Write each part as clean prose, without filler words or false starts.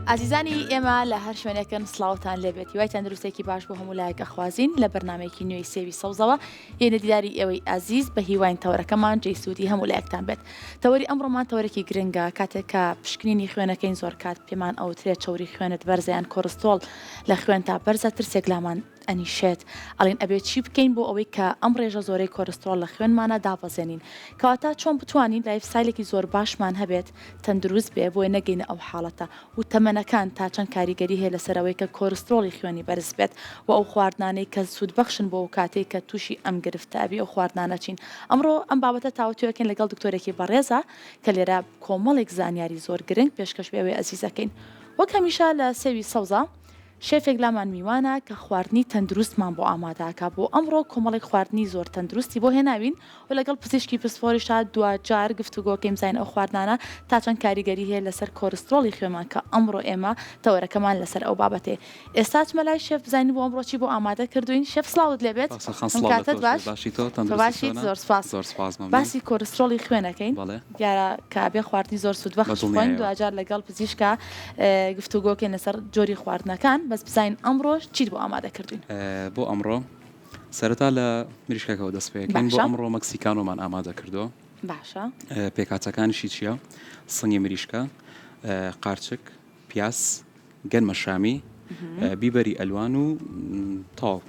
ئازیزانی ئێمە لە هەر شوێنێکن سڵاوتان لێبێت وای تەندروستێکی باش بۆ هەموو لایەک ئەخوازین لە بەرنمەیەکی نوێی سێوی سەوزەوە یەنە دیداری ئێوەی ئازیز بە هیواین تەورەکەمان جێسوودی هەموو لایەکتان بێت. تەوەری ئەمڕۆمان تەورێکی گرنگە کاتێکە پشکنینی خوێنەکەین زۆر کات پێمان ئەوترێت چوری خوێنت بەرزیان کۆرستۆڵ لە خوێن تا بەرزە ترسێک لامان ئەنیشێت ئەڵین ئەبێت چی بکەین بۆ ئەوەی کە ئەم ڕێژە زۆرەی کۆرستۆڵ لە خوێنمانە دابەزێنین کەواتە چۆن بتوانین لایفستایلێکی زۆر باشمان هەبێت تەندروست بێ بۆی نەگەینە ئەو حاڵەتە و تەمەنەکان تا چەند کاریگەری هەیە لەسەرەوەی کە کۆرستۆڵی خوێنی بەرز بێت و ئەو خواردانەی کە سوود بەخشن بۆ ئەو کاتێک کە تووشی ئەم گرفتابی ئەو خواردانە چین. ئەمڕۆ ئەم بابەتە تاوتوێکن لەگەڵ دکتۆرێکی بەڕێزە کە لێرە کۆمەڵێک زانیاری زۆر گرنگ پێشکەش بێوێ ئەزیزەکەین. وەک هەمیشە لە سێوی سەوزە شێفێک لامان میوانە کە خواردنی تەندروستمان بۆ ئامادەکە بۆ ئەمڕۆ کۆمەڵێک خواردنی زۆر تەندروستی بۆ هێناوین و لەگەڵ پزیشکی پسپۆریشا دوجار گفتوگۆکەیم زین ئەو خواردانە تا چەند کاریگەری هەیە لەسەر کۆرستۆڵی خوێمان کە ئەمڕۆ ئێمە تەوەرەکەمان لەسەر ئەو بابەتێ. ئێستا چمەلای شێف بزانین بۆ ئەمڕۆ چی بۆ ئامادە کردوین. شێف سڵاوت لێبێت کاتت باشیت زۆر سپاس. باسی کۆرستۆڵی خوێنەکەین دیارە کە بێ خواردنی زۆر سوودبەخش بخۆین دوجار لەگەڵ پزیشکە گفتوگۆکەین لەسەر جۆری خواردنەکان بەس بزین ئەمڕۆ چیت بۆ ئامادە کردوین. بۆ ئەمڕۆ سەرەتا لە مریشکەکەەوە دەست پێەکەین بۆ ئەمڕۆ مەکسیکانۆمان ئامادە کردو. باشە پێکاتەکانیشی چییە؟ سنگی مریشکە، قارچک، پیاس، گەنمە شامی، بیبەری ئەلوان و تاڵ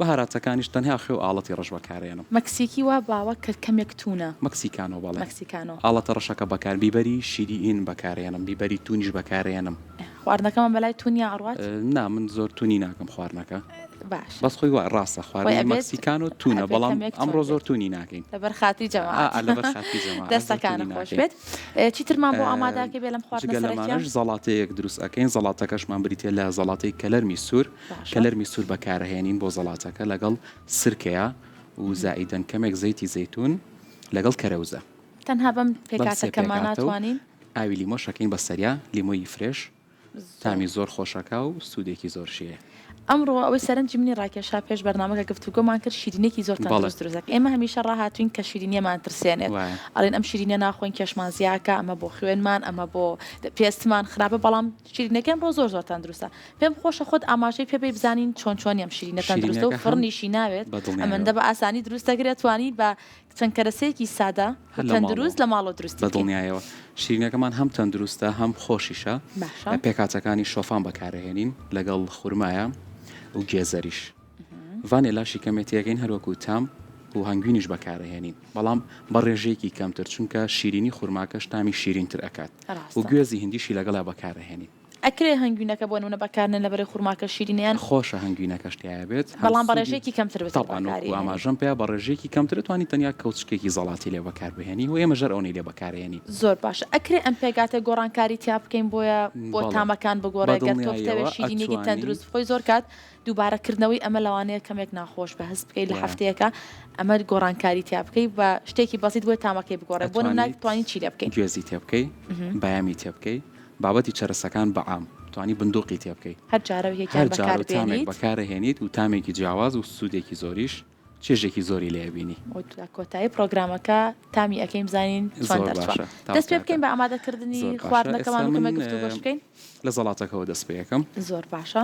بەهاراتەکانیش تەنها خوێ و ئاڵەتی ڕەش بەکارێنم. مەکسیکی وا باوە کە کەمێک تونە مەکسیکانۆ بەڵێ مەکسیکانۆ ئاڵەتە ڕەشەکە بەکار بیبەری شیرین بەکارێنم بیبەری تونیش بەکارێنم. خواردنەکەمان بەلای تونیا ئەڕوات؟ نا من زۆر تونی ناکەم خواردنەکە باش بەس خۆی وا ڕاستە خواردنی مەکسیکان و تونە بەڵام ئەمڕۆ زۆر تونی ناکەین لەبەر خاتی جەماعەت دەستەکانە خۆش بێت. چیترمان بۆ ئامادەکەی بێ لەم خواردنەکەش زەڵاتەیەک دروست ئەەکەین زەڵاتەکەشمان بریتێ لە زەڵاتەی کەلەرمی سوور کەلەرمی سوور بەکارهێنین بۆ زەڵاتەکە لەگەڵ سرکەیە و زائیدەن کەمێک زەیتی زەیتون لەگەڵ کەرەوزە تەنها بەم پێکاتەکەمان ناتوانین ئاوی لیمۆ شەکەین بەسەریا لیمۆی فرێش تامی زۆر خۆشەکە و سوودێکی زۆر شیە. ئەمڕۆ ئەوەی سەرنجی منی ڕاکێشا پێش بەرنامەکە گفتوگۆمان کرد شیرینێکی زۆر تەندروست دروستەکە. ئێمە هەمیشە ڕاهاتوین کە شیرینیەمان ترسێنێت ئەڵێن ئەم شیرینە ناخۆین کێشمان زیاکە ئەمە بۆ خوێنمان ئەمە بۆ پێستمان خراپە بەڵام شیرینەکەم بۆ زۆر تەندروستە. پێم خۆشە خۆت ئاماژەی پێ بزانین چۆن ئەم شیرینە تەندروستە و فڕنیشی ناوێت ئەمەندە بە ئاسانی دروستەگرێت توانی بە چەند کەرەسەیەکی سادە تەندروست لە ماڵۆ دروست بەدڵنیایەوە. شیرینەکەمان هەم تەندروستە هەم خۆشیشە. پێکاتەکانی شۆفان بەکارهێنین لەگەڵ خورمایە و گێزەریش ڤانێلاشی کەمێتیەکەین هەروەکو تام و هەنگوینیش بەکارهێنین بەڵام بە ڕێژەیەکی کەمتر چونکە شیرینی خورماکەش تامی شیرینتر ئەکات و گوێزی هەندیشی لەگەڵا بەکارهێنین. ئەکرێ هەنگوینەکە بۆ نمونە بەکارنێن لەبەرەی خورماکە شیرینیان خۆشە هەنگوینەکەشتیایە بێت بەڵام بە ڕێژەیەکی کەمتر بێت ئاماژەم پێیا بە ڕێژەیەکی کەمتر توانی تەنیا کەوچکێکی زەڵاتی لێ بەکاربهێنی و ئێمە ژەر ئەوەی لێ بەکارهێنی. زۆر باشە ئەکرێ ئەم پێکاتە گۆڕانکاری تیا بکەین بۆ تامەکان بگۆڕێت گەرتۆفتەوێت شیرینێکی تەندروست خۆی زۆر کات دووبارەکردنەوەی ئەمە لەوانەیە کەمێک ناخۆش بە هەست بکەیت لە هەفتەیەەکە ئەمە گۆڕانکاری تیا بکەیت بە شتێکی بەسیت بۆی تامەکەی بگۆڕێت بۆ ناتوانین چی لێ بکەین گوێزی تێ بکەی بەیامی تێ بکەی بابەتی چەرەسەکان بەعام توانی بندوقی تێ بکەیت هەر جارە بەکارهێنیت و تامێکی جیاواز و سوودێکی زۆریش چێژێکی زۆری لێبینی. کۆتایی پرۆگرامەکە تامی ئەەکەیم بزانین دەست پێ بکەین بە ئامادەکردنی خواردنەکەمان کەمە گفتوگۆش بکەین لە زەڵاتەکەەوە دەست پێەکەم. زۆر باشە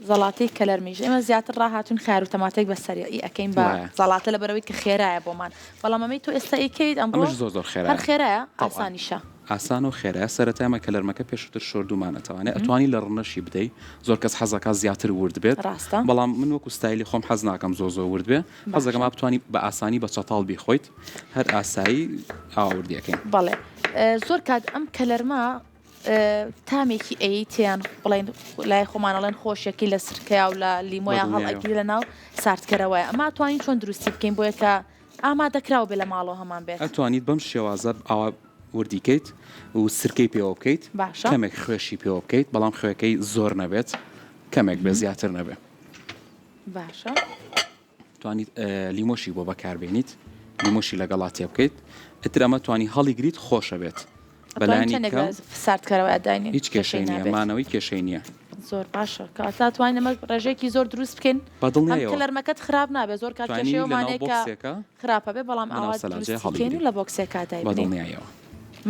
زەڵاتی کەلەرمیش ئێمە زیاتر ڕاهاتون خار و تەماتێک بەسەری ئەەکەین بە زەڵاتە لە بەرەوەی کە خێرایە بۆمان بەڵام ئەمەی تۆ ئێستا ئیکەیت ئەمڕۆ زۆر خێرایە ئاسانیشە ئاسان و خێرە سەرەتایمە کەلەرمەکە پێشتر شۆردومانەتەوانێت ئەتوانی لە ڕنەشی بدەیت زۆر کەس حەزەکە زیاتر ورد بێت بەڵام من وەکو ستایلی خۆم حەز ناکەم زۆ ورد بێ حەزەکەم بتوانی بە ئاسانی بە چەتاڵ بیخۆیت هەر ئاسایی ئاوردیەکەین. بەڵێ زۆر کات ئەم کەلەرمە تامێکی ئەیتیان بڵێن لای خۆمانەڵێن خۆشیەکی لە سرکەیا و لە لیمۆیان هەڵ ئەگری لە ناو ساردکەرەوەی ئەمە توانین چۆن دروستی بکەین بۆیە کە ئامادەکراوە بێ لە ماڵەوە هەمان بێت. ئەتوانیت بەم شێوازە ئاوا وردیکەیت و سرکەی پێوە بکەیت کەمێک خوێشی پێوە بکەیت بەڵام خوێەکەی زۆر نەبێت کەمێک بە زیاتر نەبێ. باشە توانیت لیمۆشی بۆ بەکاربێنیت لیمۆشی لەگەڵا تێ بکەیت ئەتر ئەمە توانی هەڵی گریت خۆشە بێت بەلایانی ساردکەرەوە ئەداینی هیچ کێشەی نییە مانەوەی کێشەی نییە. زۆر باشە کە توانین ئەمە ڕێژێکی زۆر دروست بکەین کەلەرمەکەت خراپ نابێت زۆر کات کێشەیەوانەیەکە خراپە بێ بەڵام ئاوازکەین لە بۆکسێکا دای بەدڵنیایەوە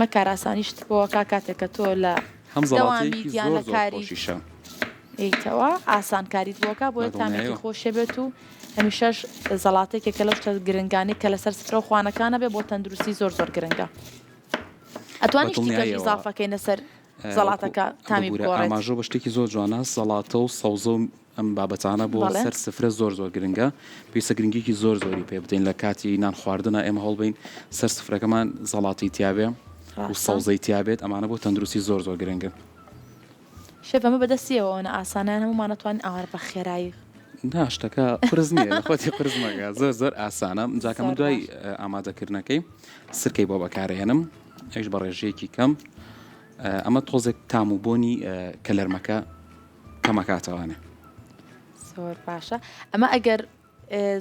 مەکاراسانیشت بۆ کاتێکە تۆ لە هەم دەوامی زەڵاتەیەکی دیان لە زۆر کاری خۆشیشە. ئیتەوە ئاسانکاریت بۆکە بۆیە تامێکی خۆشێ بێت و هەمیشەش زەڵاتێکێکە لەو شتە گرنگانی کە لەسەر سفرە و خوانەکانە بێ بۆ تەندروستی زۆر زۆر گرنگە. ئەتوانی شتێکی ئیزافەکەی لەسەر زەڵاتەکە تامی بگۆڕێت. ئاماژۆ بە شتێکی زۆر جوانە زەڵاتە و سەوزە و ئەم بابەتانە بۆ سەر سفرە زۆر زۆر گرنگە پێویستە گرنگێکی زۆر زۆری پێ بدەین لە کاتی نان خواردنە ئێمە هەڵبین سەر سفرەکەمان زەڵاتی تیاابێ و سەوزەی تیابێت ئەمانە بۆ تەندروستی زۆر زۆر گرنگن. شێف ئەمە بەدەستیەوەە ئاسانیان هەمومان ناتوانین ئاوار بە خێرایی ناشتەکە قرس نییە خۆتی قرس مەگە زۆر زۆر ئاسانە جاکە من دوای ئامادەکردنەکەی سرکەی بۆ بەکارهێنم ئەیش بە ڕێژەیەکی کەم ئەمە تۆزێک تام و بۆنی کەلەرمەکە کەمەکاتەوانێ. زۆر باشە ئەمە ئەگەر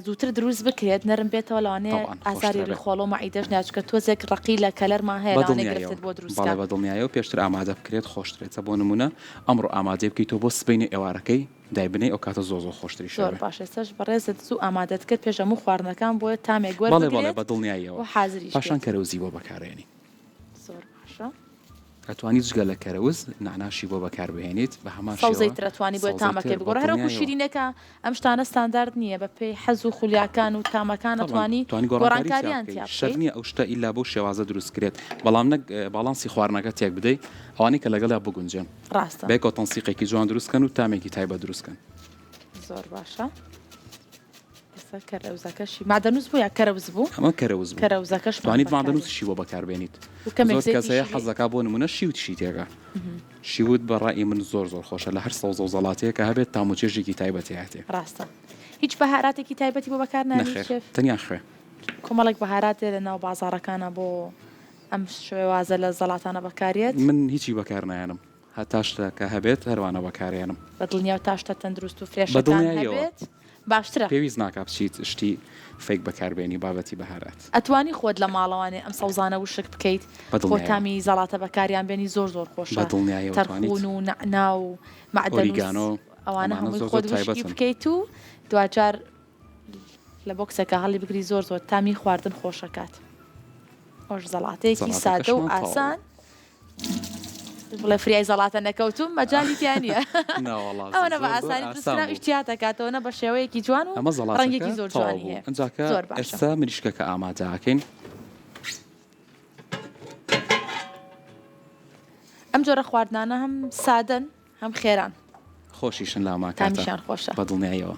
زووتر دروست بکرێت نەرم بێتەوە لەوانەیە ئازاری ڕیخۆڵ و مەعیدەش ناچکە تۆزێک ڕقی لە کەلەرمان هەیە گرفتت بۆ دروست بە دڵنیایە و پێشتر ئامادە بکرێت خۆشترێتە بۆ نمونە ئەمڕۆ ئامادە بکەیت تۆ بۆ سبەینی ئێوارەکەی دایبنەی ئەو کاتە زۆر زۆر خۆشتری زۆر باش ئێستاش بەڕێزت زوو ئامادەت کرد پێش هەموو خواردنەکان بۆ تامێک گوەر بەڵێ بە دڵنیاییەوە حازریش پاشان کەرەوزی بۆ بەکارێنی. زۆر باشە ئەتوانیت جگە لە کەرەوز نعناشی بۆ بەکاربهێنیت بە هەمان سەوزەی ترەتوانی بۆ تامەکەی بگۆڕ هەرەکو شیرینەکە ئەم شتانە ستاندارد نییە بە پێی حەز و خولیاکان و تامەکان ئەتوانی گۆڕانکاریان شەر نییە ئەو شتە ئیلا بۆ شێوازە دروست کرێت بەڵام نەک باڵانسی خواردنەکە تێک بدەیت ئەوانی کە لەگەڵا بگونجێن ڕاستە بێکۆ تەنسیقێکی جوان دروستکەن و تامێکی تایبەت دروستکەن. زۆر باشە کەرەوزەکەشی مادەنووس بوو یا کەرەوز بوو ئەمە کەرەوز بوو کەرەوزەکەش توانیت مادەنووسشی بۆ بەکاربێنیت زۆر کەسەیە حەزەکە بۆ نمونە شیوتشی تێگە شیوت بەڕای من زۆر زۆر خۆشە لە هەر سەوزە و زەڵاتەیە کە هەبێت تاموچێژێکی تایبەتی هاتێ. ڕاستە هیچ بەهاراتێکی تایبەتی بۆ بەکارنانی تەنیا خوێ کۆمەڵێک بەهاراتێ لە ناو بازاڕەکانە بۆ ئەم شێوازە لە زەڵاتانە بەکارێت من هیچی بەکارنایەنم هەتا شتە کە هەبێت هەروانە بەکارێنم بەدڵنیا و تاشتە تەندروست و فرێشەکان هەبێت باشترە پێویست ناکە بچیت شتی فێک بەکاربێنی بابەتی بەهارات ئەتوانی خۆت لە ماڵەوانێ ئەم سەوزانە وشک بکەیت بۆ تامی زەڵاتە بەکاریان بێنی زۆر زۆر خۆشە تەرخون و نعنا و معدەنوس ئەوانە هەمووی خۆت وشکی بکەیت و دوجار لە بۆکسەکە هەڵی بگری زۆر زۆر تامی خواردن خۆشەکات. ئەوش زەڵاتەیەکی سادە و ئاسان بڵێ فریای زەڵاتە نەکەوتوم مەجالی تیانە ئەوە بە ئاسانی دروستکرا ئیشتیاتەکاتەوە بە شێوەیەکی جوان و ڕەنگێکی زۆر جوانی هەیە. ئێستا مریشکەکە ئامادەکەین ئەم جۆرە خواردنانە هەم سادەن هەم خێران خۆشیشن لاماکە تامیشان خۆشە بە دڵنیایەوە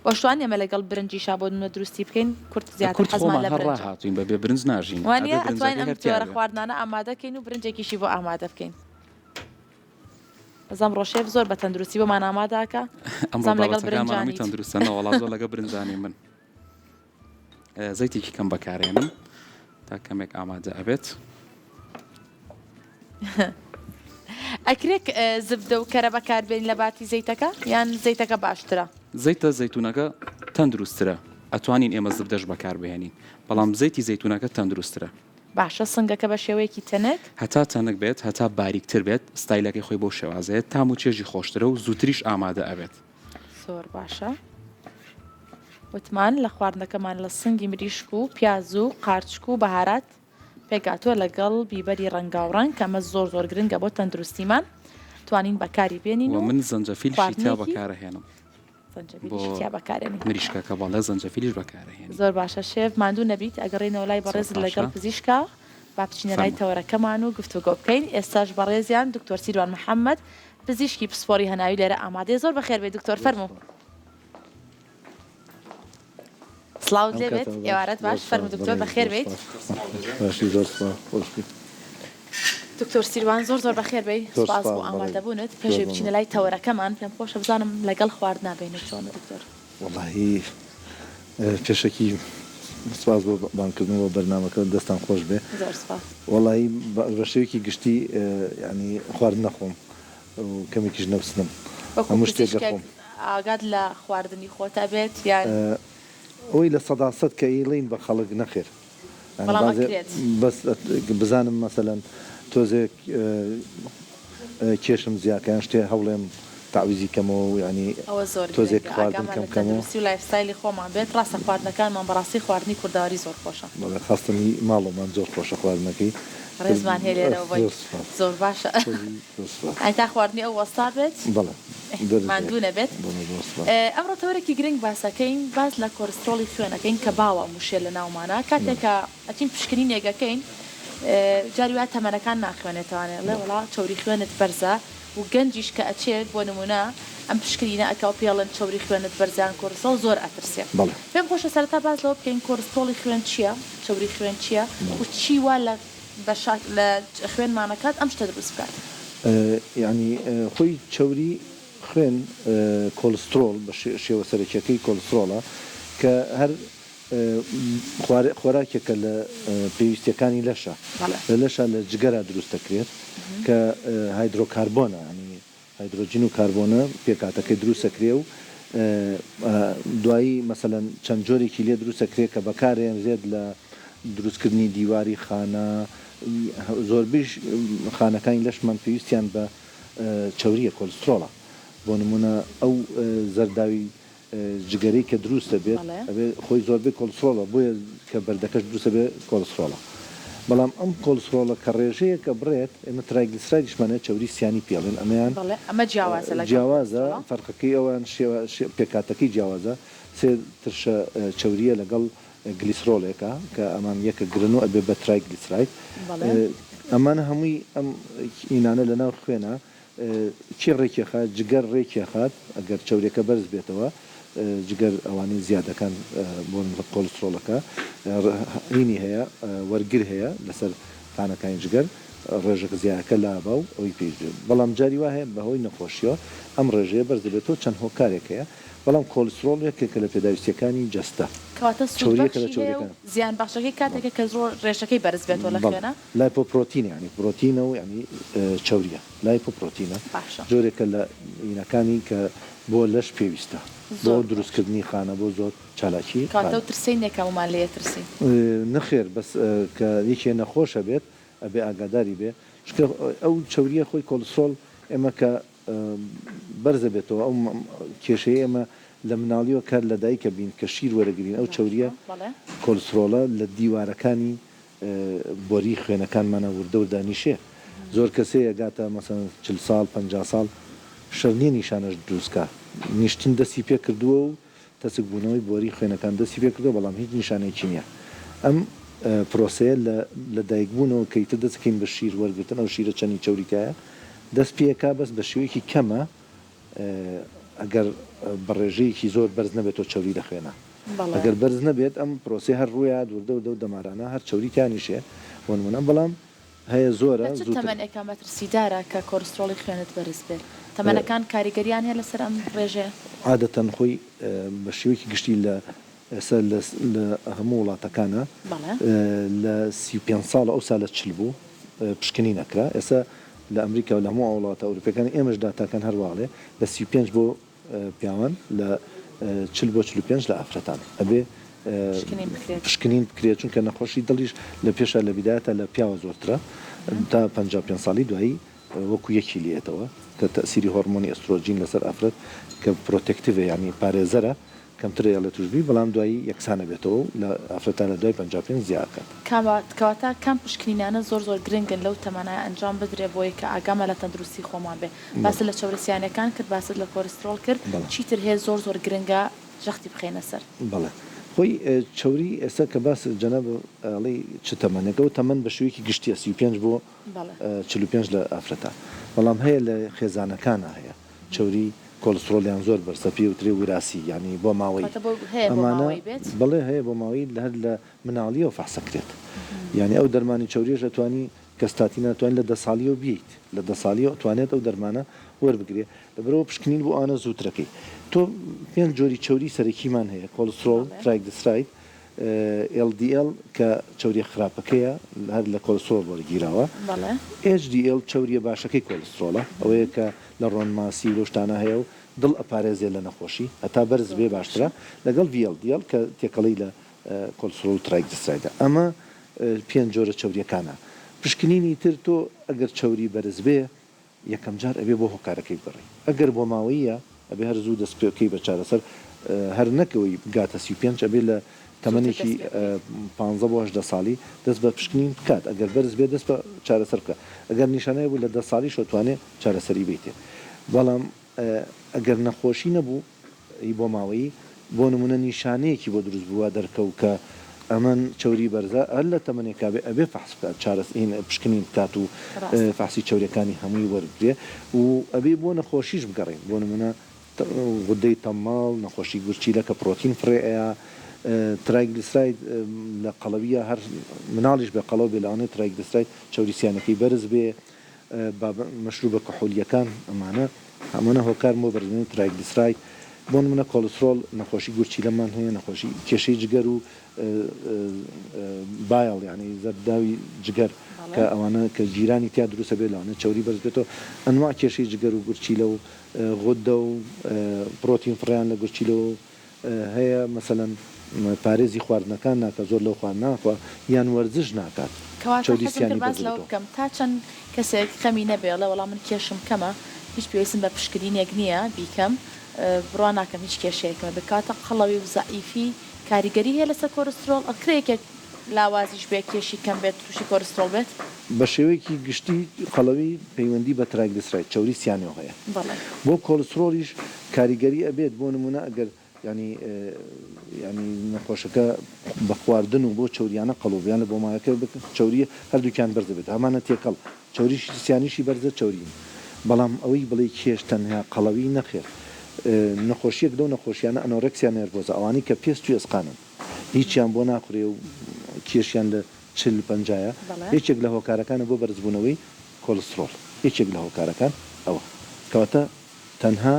وەشوان ئێمە لەگەڵ برنجیشا بۆ نمە دروستی بکەین کورت زیاتر حەزمان لە برنج هاتوین بەبێ برنج ناژین وانە ئەتوانین ئەم جۆرە خواردنانە ئامادەکەین و برنجێکیشی بۆ ئامادە بکەین. زەم ڕۆژێف زۆر بە تەندروستی بۆمان ئاماداکە ئەم لەگەڵ برنجانی تەندروستەنە وەڵا زۆر لەگە برنجانی من زەیتێکی کەم بەکارێنم تا کەمێک ئامادە ئەبێت. ئەکرێک زبدە و کەرە بەکاربێن لە باتی زەیتەکە یان زەیتەکە باشترە؟ زەیتە زەیتونەکە تەندروسترە ئەتوانین ئێمە زبدەش بەکاربهێنین بەڵام زەیتی زەیتونەکە تەندروسترە. باشە سنگەکە بە شێوەیەکی تەنێک هەتا تەنک بێت هەتا باریکتر بێت ستایلەکەی خۆی بۆ شێوازەیە تام و چێژی خۆشترە و زووتریش ئامادە ئەبێت. زۆر باشە وتمان لە خواردنەکەمان لە سنگی مریشک و پیاز و قارچک و بەهارات پێکاتوە لەگەڵ بیبەری ڕەنگاوڕنگ کەمە زۆر زۆر گرنگە بۆ تەندروستیمان توانین بەکاری بێنین و من زەنجەفیلشی تا بەکارهێنم مریشکەکە بەڵێ زەنجەفیلیش بەکارهێن. زۆر باشە شێف ماندوو نەبیت ئەگەڕێنەوە لای بەڕێز لەگەڵ پزیشکە با بچینە لای تەوەرەکەمان و گفتوگۆ بکەین. ئێستاش بەڕێزیان دکتۆر سیروان محەممەد پزیشکی پسپۆری هەناوی لێرە ئامادەی زۆر بەخێر بێت دکتۆر فەرموو. سڵاو دەبێت ئێوارەت باش فەرموو دکتۆر بەخێر بیت. دکتۆر سیروان زۆر زۆر بەخێر بێ سپاس بۆ ئامادەبوونت پێشێ بچینە لای تەوەرەکەمان پێم خۆشە بزانم لەگەڵ خوارد نابێنێت چۆنە دکتۆر. وەڵاهی پێشەکی سپاس بۆ بانکردنەوە بەرنامەکە دەستان خۆش بێ. وەڵاهی بە شێوەیەکی گشتی ینی خوارد نەخۆم و کەمێکیش نەوسنم هەموو شتێک دەخۆم. ئاگات لە خواردنی خۆتە بێت یان ئەوەی لە سەداسەد کە ئیڵین بە خەڵک نەخێر بەس بزانم مەسەلەن تۆزێک کێشم زیاکەیان شتێ هەوڵێم تعویزی کەمەوە و ینی تۆزێک خواردن کەمکەمەوە لایفستایلی خۆمان بێت ڕاستە خواردنەکانمان بەڕاستی خواردنی کورداواری زۆر خۆشە خاستنی ماڵۆمان زۆر خۆشە خواردنەکەی ڕێزمان هەیە لێرەوە زۆر باشە تا خواردنی ئەو وەستا بێت ماندوو نەبێت. ئەمڕۆ تەوەرێکی گرنگ باسەکەین باز لە کۆلسترۆڵی خوێنەکەین کە باوە موشێ لە ناومانە کاتێکە ئەچین پشکنینێگەکەین جاری وایە تەمەنەکان ناخوێنێتوانێت لێ وڵا چۆری خوێنت بەرزە و گەنجیش کە ئەچێت بۆ نمونە ئەم پشکنینە ئەکا و پێڵن چۆری خوێنت بەرزیان کۆلسترۆڵ زۆر ئەترسێت. پێم خۆشە سەرەتا باز لەوە بکەین کۆلسترۆڵی خوێن چییە چۆری خوێن چییە و چی وا لە لە خوێنمانەکات ئەم شتە دروست بکات. یعنی خۆی چۆری خوێن کۆلسترۆڵ بە شێوە سەرەکیەکەی کۆلسترۆڵە کە هەر خۆراکێکە لە پێویستیەکانی لەشە لە لەشە لە جگەرە دروست دەکرێت کە هایدرۆکاربۆنە ینی هایدرۆجین و کاربۆنە پێکاتەکەی دروست دەکرێ و دوایی مەسەلەن چەند جۆرێکی لێ دروست دەکرێت کە بەکارێن زێت لە دروستکردنی دیواری خانە زۆربەی خانەکانی لەشمان پێویستیان بە چۆریە کۆلسترۆڵە بۆ نمونە ئەو زەرداوی جگەرەی کە دروستە بێت خۆی زۆربەی کۆلسترۆڵە بۆیە کە بەردەکەش دروستە بێت کۆلسترۆڵە بەڵام ئەم کۆلسترۆڵە کە ڕێژەیە کە بڕێت ئێمە ترایگلیسرایدیشمانە چۆری سیانی پێڵێن ئەمە جیاوازە فەرقەکەی ئەوان پێکاتەکەی جیاوازە سێ ترشە چۆریە لەگەڵ گلیسرۆڵێکە کە ئەمان یەکە گرن و ئەبێ بە ترایگلیسراید ئەمانە هەمووی ئەم ئینانە لەناو خوێنە چی ڕێکێخات جگەر ڕێکێخات ئەگەر چۆرێکە بەرز بێتەوە جگەر ئەوانەی زیادەکان بۆ کۆلسترۆڵەکە هینی هەیە وەرگر هەیە لەسەر خانەکانی جگەر ڕێژەکە زیادەکە لابا و ئەوی پێش بەڵام جاری وا هەیە بەهۆی نەخۆشیەوە ئەم ڕێژەیە بەرز دەبێتەوە چەند هۆکارێک هەیە بەڵام کۆلسترۆڵ یەکێکە لە پێداویستیەکانی جەستە زیان باشەکەی کاتێکە کە زۆر ڕێژەکەی بەرز بێتەوە لە خوێنە لایپۆپرۆتینە ینی پرۆتینە و ینی چۆریە لایپۆپرۆتینە جۆرێکە لە ئینەکانی کە بۆ لەش پێویستە بۆ دروستکردنی خانە بۆ زۆر چالاکی ترسینێکەوەمان لێ ترسی نەخێر بەس کە یەکێ نەخۆشە بێت ئەبێ ئاگاداری بێ ئەو چۆریە خۆی کۆلسترۆڵ ئێمە کە بەرزە بێتەوە ئەو کێشەیە ئێمە لە مناڵیەوە کار لە دایکە بین کە شیر وەرەگرین ئەو چۆریە کۆلسترۆڵە لە دیوارەکانی بۆری خوێنەکانمانە وردە و دانیشێ زۆر کەسەیە گاتە مەسەن 40 ساڵ 50 ساڵ شەرنی نیشانەش دروستکە نیشتین دەستی پێ کردووە و تەسک بوونەوەی بۆری خوێنەکان دەستی پێ کردو بەڵام هیچ نیشانێکی نییە ئەم پرۆسەیە لە دایکبوونەوە کەیتە دەستکەین بە شیر وەرگتن ئەو شیرە چەندی چۆریکایە دەست پێەکە بەس بە شێوەیەکی کەمە ئەگەر بەڕێژەیەکی زۆر بەرز نەبێتەوە چۆری دەخوێنە ئەگەر بەرز نەبێت ئەم پرۆسی هەر ڕوویە دووردە و دەو دەمارانە هەر چۆریتیانیشێ وەنمونە بەڵام هەیە زۆرە تەمەنێکە مەترسیدارە کە کۆلسترۆڵی خوێنت بەرز بێت تەمەنەکان کاریگەریان هەیە لەسەر ئەم ڕێژێ عادەتەن خۆی بە شێوەیەکی گشتی لە لە هەموو وڵاتەکانە لە 35 ساڵ ئەو سا لە 40 بوو پشکنی نەکرا ئێستا لە ئەمریکا و لە هەموو وڵاتە ئەوروپیەکانی ئێمەش داتاکان هەرواڵێ لە 35 بۆ پیاوان لە 40 بۆ 45 لە ئافرەتان ئەبێ پشکنین بکرێت چونکە نەخۆشی دڵیش لە پێشە لە بیدایەتە لە پیاوە زۆرترە تا 55 ساڵی دوایی وەکو یەکی لێتەوە کە تەسیری هۆرمۆنی ئەسترۆجین لەسەر ئافرەت کە پرۆتێکتیڤ ینی پارێزەرە کەمترە لە توشبی بەڵام دوایی یەکسانە بێتەوە لە ئافرەتان لە دوای 55 زیادکات کەواتە کام پشکنینانە زۆر گرنگن لەو تەمەنای ئەنجام بدرێ بۆی کە ئاگامە لە تەندروستی خۆمان بێ باست لە چاورەسیانەکان کرد باست لە کۆلسترۆڵ کرد چیتر هەیە زۆر گرنگە ژەختی بخەینە سەر بەڵێ خۆی چۆری ئێستا کە باس جەناب ئەڵێ چ تەمەنێکە و تەمەن بە شێوەیەکی گشتیە 35 بۆ 45 لە ئافرەتە بەڵام هەیە لە خێزانەکانە هەیە چۆری کۆلسترۆلیان زۆر بەرزە پێوترێ وراسی ینی بۆ ماوەی ئەمانە بڵێ هەیە بۆ ماوەی هەر لە مناڵیەوە فەحسەکرێت یعنی ئەو دەرمانی چۆریەش ئەتوانی کەستاتی ناتوانین لە 10 ساڵیەوە بیت لە 10 ساڵیەوە توانێت ئەو دەرمانە وەربگرێ لەبەرەوە پشکنین بۆ ئانە زووترەکەی تۆ پێنج جۆری چۆری سەرەکیمان هەیە کۆلسترۆڵ ترایگلیسراید LDL کە چۆریە خراپەکەیە هەر لە کۆلسترۆڵ وەرگیراوە HDL چۆریە باشەکەی کۆلسترۆڵە ئەوەیە کە لە ڕۆنماسی و شتانە هەیە و دڵ ئەپارێزێ لە نەخۆشی هەتا بەرز بێ باشترە لەگەڵ VLDL کە تێکەڵی لە کۆلسترۆڵ و ترایگلیسرایدە ئەمە پێنج جۆرە چۆریەکانە پشکنینی تر تۆ ئەگەر چۆری بەرز بێ یەکەم جار ئەبێ بۆ هۆکارەکەی بڕی ئەگەر بۆ ماوەیە ئەبێ هەر زوو دەست پێکەی بە چارەسەر هەر نەکەوەی گاتە 35 ئەبێ لە تەمەنێکی 15 ساڵی دەست بە پشکنین بکات ئەگەر بەرز بێ دەست بە چارەسەر بکە ئەگەر نیشانەیە بوو لە 10 ساڵی شتوانێت چارەسەری بیتێ بەڵام ئەگەر نەخۆشی نەبوو بۆ ماوەی بۆ نمونە نیشانەیەکی بۆ دروست بووە دەرکەوت کە ئەمەن چوری بەرزە هەر لە تەمەنێکا بێ ئەبێ فحص بکات چارەسین پشکنین بکات و فحسی چوریەکانی هەمووی وەربگرێ و ئەبێ بۆ نەخۆشیش بگەڕین بۆ نمونە غدەی تەماڵ نەخۆشی گورچیلە کە پرۆتین فڕێەیە ترایگلیسراید لە قەڵەویە هەر مناڵیش بێ قەڵەو بێ لەوانێت ترایگلیسراید چوریسیانەکەی بەرز بێ مەشروب بە کحولیەکان ئەمانە هەمانە هۆکار بۆ بەرزبوونی ترایگلیسراید بۆ نمونە کۆلسترۆل نەخۆشی گورچیلەمان هەیە نەخۆشی کێشەی جگەر و بایڵ یعنی زەرداوی جگەر کە ئەوانە کە جیرانی تیا دروستە بێت لەوانە چوری بەرز بێتەوە ئەنواع کێشەی جگەر و گورچیلە و غدە و پرۆتین فڕیان لە گورچیلە و هەیە مەسەلەن پارێزی خواردنەکان ناکە زۆر لەو خوارد ناخوا یان وەرزش ناکات چاودیسیانی باز لەو بکەم تا چەند کەسێک خەمی نەبێڵە وەڵام من کێشم کەمە هیچ پێویستم بە پشکنینێک نییە بیکەم بڕوان ناکەم هیچ کێشەیەکمە بکاتە قەڵەوی و زەعیفی کاریگەری هەیە لەسەر کۆلسترۆل ئەکرێکێک لاوازیش بێ کێشی کەم بێت تووشی کۆلسترۆل بێت بە شێوەیەکی گشتی قەڵەوی پەیوەندی بە ترایگلیسراید چوری سیانەوە هەیە بۆ کۆلسترۆلیش کاریگەری ئەبێت بۆ نمونە ئەگەر ینی نەخۆشەکە بە خواردن و بۆ چوریانە قەڵۆڤیان لە بۆ ماەکە چوریە هەردووکیان بەرز بێت هەمانە تێکەڵ چوریشی سیانیشی بەرزە چورین بەڵام ئەوەی بڵێ کێش تەنها قەڵەوی نەخێر نەخۆشیەک دەو نەخۆشیانە ئەنۆرەکسیان نێرڤۆزە ئەوانی کە پێست توی ئەسقانن هیچیان بۆ ناخورێ و کێشیان لە 40-50 هیچێک لە هۆکارەکانە بۆ بەرزبوونەوەی کۆلسترۆل هیچێک لە هۆکارەکان ئەوە کەواتە تەنها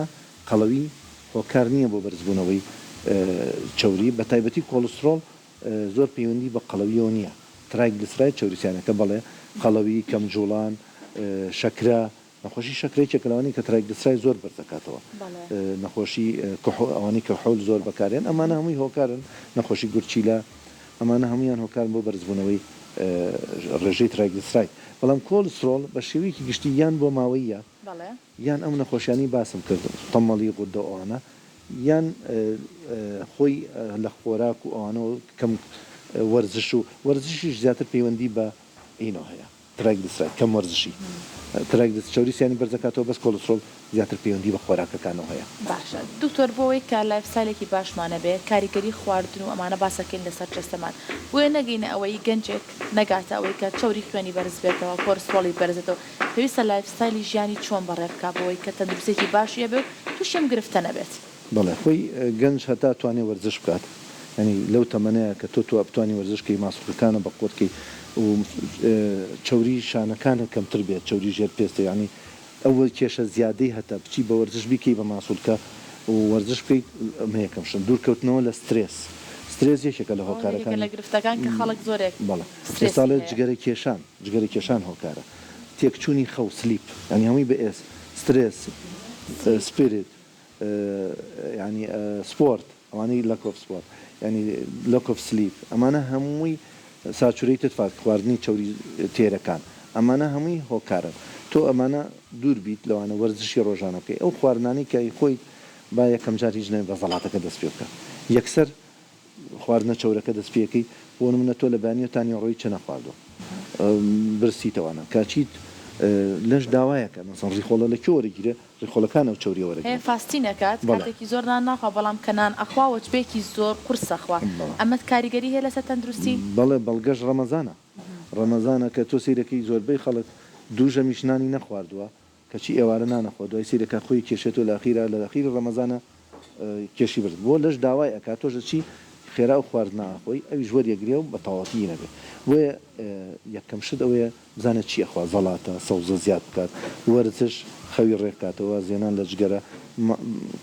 قەڵەوی هۆکار نییە بۆ بەرزبوونەوەی چوری بە تایبەتی کۆلسترۆل زۆر پەیوەندی بە قەڵەویەوە نییە ترایگلیسراید چوریسیانەکە بەڵێ قەڵەوی کەمجوڵان شەکرە نەخۆشی شەکرێکێک لەوانی کە ترایگلیسراید زۆر بەرزەکاتەوە نەخۆشی ئەوانی کە حول زۆر بەکارێن ئەمانە هەمووی هۆکارن نەخۆشی گورچیلە ئەمانە هەمویان هۆکار بۆ بەرزبوونەوەی ڕێژەی ترایگلیسراید بەڵام کۆلسترۆل بە شێوەیەکی گشتی یان بۆ ماوەیە یان ئەم نەخۆشیانی باسم کرد تەمەڵی غودە ئەوانە یان خۆی لە خۆراک و ئەوانەوە کەم وەرزشیش زیاتر پەیوەندی بە ئینەوە هەیە ترایگلیسراید کەم وەرزشی ترایگلیسراید چوریسیانی بەرزەکاتەوە بەس کۆلسترۆل زیاتر پەیوەندی بە خۆراکەکانەوە هەیە باشە دوکتۆر بۆەوەی کە لایفستایلێکی باشمانە بێ کاریگەری خواردن و ئەمانە باسەکەین لەسەر جەستەمان بۆیە نەگەینە ئەوەی گەنجێک نەگاتە ئەوەی کە چوری خوێنی بەرز بێتەوە کۆلسترۆڵی بەرزێتەوە پێویستە لایفستایلی ژیانی چۆن بەڕێ بکا بۆەوەی کە تەندروستێکی باشیە بێ و تووشیم گرفتە نەبێت بەڵێ خۆی گەنج هەتا توانێت وەرزش بکات ینی لەو تەمەنەیە کە تۆ بتوانانی وەرزشکەی ماسوولەکانە بە قوتکەی و چوری شانەکانە کەمتر بێت چوری ژێر پێستە ینی ئەوە کێشە زیادەی هەتا بچی بە وەرزش بیکەی بە ماسوولکە و وەرزش بکەیت ئەمەیەکەمشن دوورکەوتنەوە لە سترێس یەکێکە لە هۆکارەکان لە گرفتەکان کە خەڵک زۆرێک بەڵێ ساڵێت جگەرە کێشان هۆکارە تێکچوونی خەو سلیپ ینی هەمووی بە ئێس سترێس سپیریت ینی سپۆرت ئەوانەی لەکۆف سپۆرت ینی لەکۆف سلیپ ئەمانە هەمووی ساچوریتت فات خواردنی چوری تێرەکان ئەمانە هەمووی هۆکارن تۆ ئەمانە دوور بیت لەوانە وەرزشی ڕۆژانە بکەی ئەو خواردنانی کە خۆی با یەکەم جار هیچ نەوێت بە زەڵاتەکە دەست پێ بکە یەکسەر خواردنە چەورەکە دەست پێەکەی بۆ نمونە تۆ لە بانیۆتانی ڕۆی چ نەخواردوە برسیتەوانە کاچیت لەش داوایەکە مەسەڵ ڕیخۆڵە لە کێوەرەگیرە ڕیخۆڵەکان ئەو چوری وەرەگیرێ فاستی نەکات کاتێکی زۆر نان ناخوا بەڵام کەنان ئەخوا وەجبێکی زۆر قورسەخوا ئەمەد کاریگەری هەیە لەسەر تەندروستی بەڵێ بەڵگەش ڕەمەزانە کە تۆ سیرەکەی زۆربەی خەڵک دوو ژەمیشنانی نەخواردووە کەچی ئێوارە نانەخوا دوای سیرەکە خۆی کێشێت و لە ئەخیرە ڕەمەزانە کێشی برد بۆ لەش داوای ئەکا تۆژە چی خێرا و خواردناخۆی ئەوی ژوەر یەگرێ و بە تەواتی نەبێت بۆیە یەکەم شت ئەوەیە بزانێت چی ئەخوا زەڵاتە سەوزە زیاد بکات وەرزش خەوی ڕێکاتەوە زێنان لە جگەرە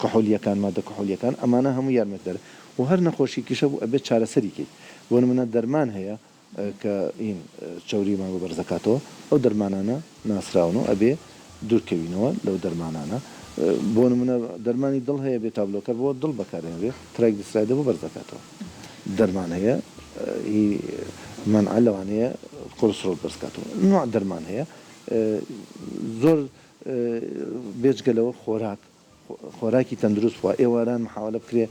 کحولیەکان مادە کحولیەکان ئەمانە هەموو یارمەت دەرە و هەر نەخۆشی کیشە بوو ئەبێت چارەسەریکەیت بۆ نمونە دەرمان هەیە کە ئین چوریمان بۆ بەرزەکاتەوە ئەو دەرمانانە ناسراون و ئەبێ دوورکەوینەوە لەو دەرمانانە بۆ نمونە دەرمانی دڵ هەیە بێت تابلۆکە بۆ دڵ بەکارێنێ ترایگلیسراید بۆ بەرزەکاتەوە دەرمان هەیە منع لەوانەیە کۆلسترۆل بەرزکاتەوە نوع دەرمان هەیە زۆر بێجگەلەوە خۆراکی تەندروست وە ئێواران محاولە بکرێ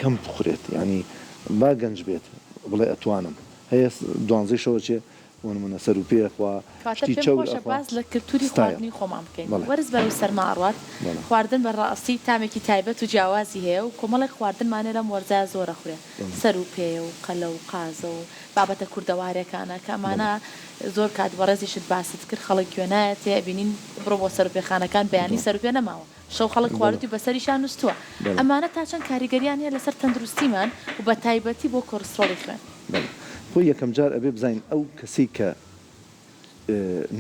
کەم بخورێت ینی با گەنج بێت بڵێ ئەتوانم هەیە دوانزەی شەوەچێ بۆنمونە سەر و پێخوا شتی خۆشە باز لە کللتوری خواردنی خۆمان بکەین وەرز بەرەو سەرماڕات خواردن بەڕاستی تامێکی تایبەت و جیاوازی هەیە و کۆمەڵی خواردنمانێ لەم وەرزە زۆرە خوێ سەر و پێ و قەلە و قازە و بابەتە کوردەوارەکانە کە ئەمانە زۆر کات بەڕێزیشت باست کرد خەڵک گوێنایە تێبینین بڕۆ بۆ سەر و پێخانەکان بەیانی سەر و پێ نەماوە شەو خەڵک خواردی بەسەریشان نووسووە ئەمانە تا چەند کاریگەریان هەیە لەسەر تەندروستیمان و بە تایبەتی بۆ کۆرسڕۆڵی خوێن خۆ یەکەم جار ئەبێ بزین ئەو کەسی کە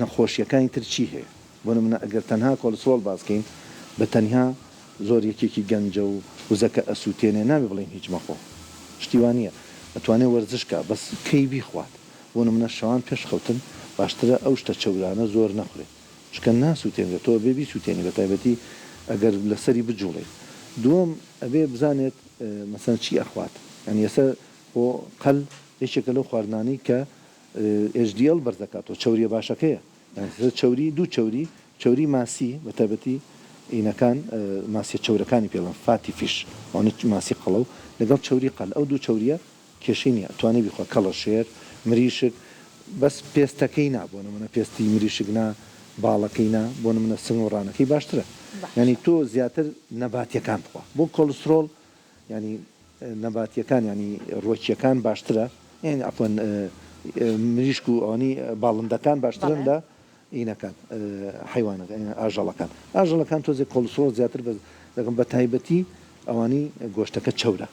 نەخۆشیەکانی تر چی هەیە بۆ نمونە ئەگەر تەنها کۆلسترۆل باسکەین بە تەنها زۆر یەکێکی گەنجە و وزەکە ئەسووتێنێ ناوی بڵێن هیچ مەخۆ شتیوانە ئەتوانێت وەرزشکە بەس کەی بیخوات بۆ نمونە شەوان پێش خەوتن باشترە ئەو شتە چەورانە زۆر نەخورێت شکە ناسووتێنێت تۆ بێبی سووتێنی بە تایبەتی ئەگەر لەسەری بجوڵێت دووەم ئەبێ بزانێت مەسەن چی ئەخوات ینی ئێستا بۆ قەل یەکێکە لەو خواردنانی کە HDL بەرزەکاتەوە چەوریە باشەکەیە چەوری دوو چەوری ماسی بە تایبەتی ئینەکان ماسی چەورەکانی پێڵن فاتی فیش ئەوانە ماسی قەڵە و لەگەڵ چەوری قەل ئەو دوو چەوریە کێشەی نییە توانێت بیخوا کەڵە شێر مریشک بەس پێستەکەی نا بۆ نمونە پێستی مریشک نا باڵەکەی نا بۆ نمونە سنگ و ڕانەکەی باشترە ینی تۆ زیاتر نەباتیەکان بخوا بۆ کۆلسترۆل ینی نەباتیەکان ینی ڕۆکیەکان باشترە یعنی ئەپۆن مریشک و ئەوانی باڵندەکان باشترن لە ئینەکان حیوانەکان ئاژەڵەکان تۆزێک کۆلسترۆل زیاتر دەگەم بە تایبەتی ئەوانی گۆشتەکە چەورە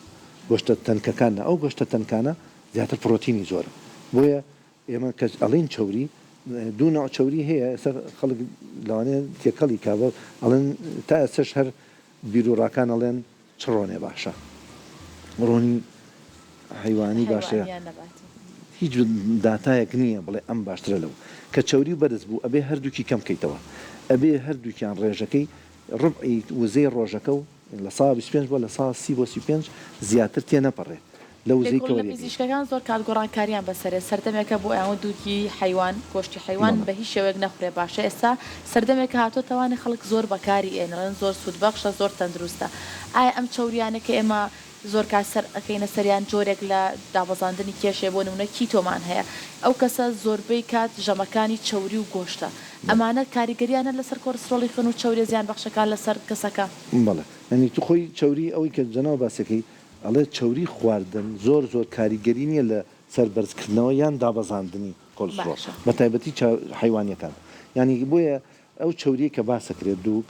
گۆشتە تەنکەکانە ئەو گۆشتە تەنکانە زیاتر پرۆتینی زۆرە بۆیە ئێمە کە ئەڵین چەوری دوو ناو چەوری هەیە ئێستا خەڵک لەوانەیە تێکەڵی کابە ئەڵێن تا ئێستش هەر بیرۆڕاکان ئەڵێن چ ڕۆنێ باشە ڕۆنی حیوانی باشەیە هیچ داتایەک نییە بڵێ ئەم باشترە لەو کە چەوری بەرز بوو ئەبێ هەردووکی کەم بکەیتەوە ئەبێ هەردووکیان ڕێژەکەی ڕبعی وزەی ڕۆژەکە و لە 125 بۆ لە 135 زیاتر تێ نەپەڕێت لە وزەی پزیشکەکان زۆر کاتگۆڕانکاریان بەسەرێ سەردەمێکە بۆ ئەوە دووکی حیوان گۆشتی حیوان بە هیچ شێوەیەک نەخورێ باشە ئێستا سەردەمێکە هاتۆتەوانی خەڵک زۆر بەکاری ئێنەڵێن زۆر سوودبەخشە زۆر تەندروستە ئایا ئەم چەوریانەکە ئێمە زۆر کاسەر ئەەکەینە سەریان جۆرێک لە دابەزاندنی کێشێ بۆ نمونە کیتۆمان هەیە ئەو کەسە زۆربەی کات ژەمەکانی چەوری و گۆشتە ئەمانە کاریگەریانە لەسەر کۆرسڕۆڵی خوێن و چەوری زیان بەخشەکان لەسەر کەسەکە بەڵێ ئەنی تو خۆی چەوری ئەوەی کە جەناو باسەکەی ئەڵێ چەوری خواردن زۆر کاریگەری نییە لە سەربەرزکردنەوە یان دابەزاندنی کۆلسترۆل بە تایبەتی حیوانیەکان ینی بۆیە ئەو چەوریە کە باسەکرێت دوو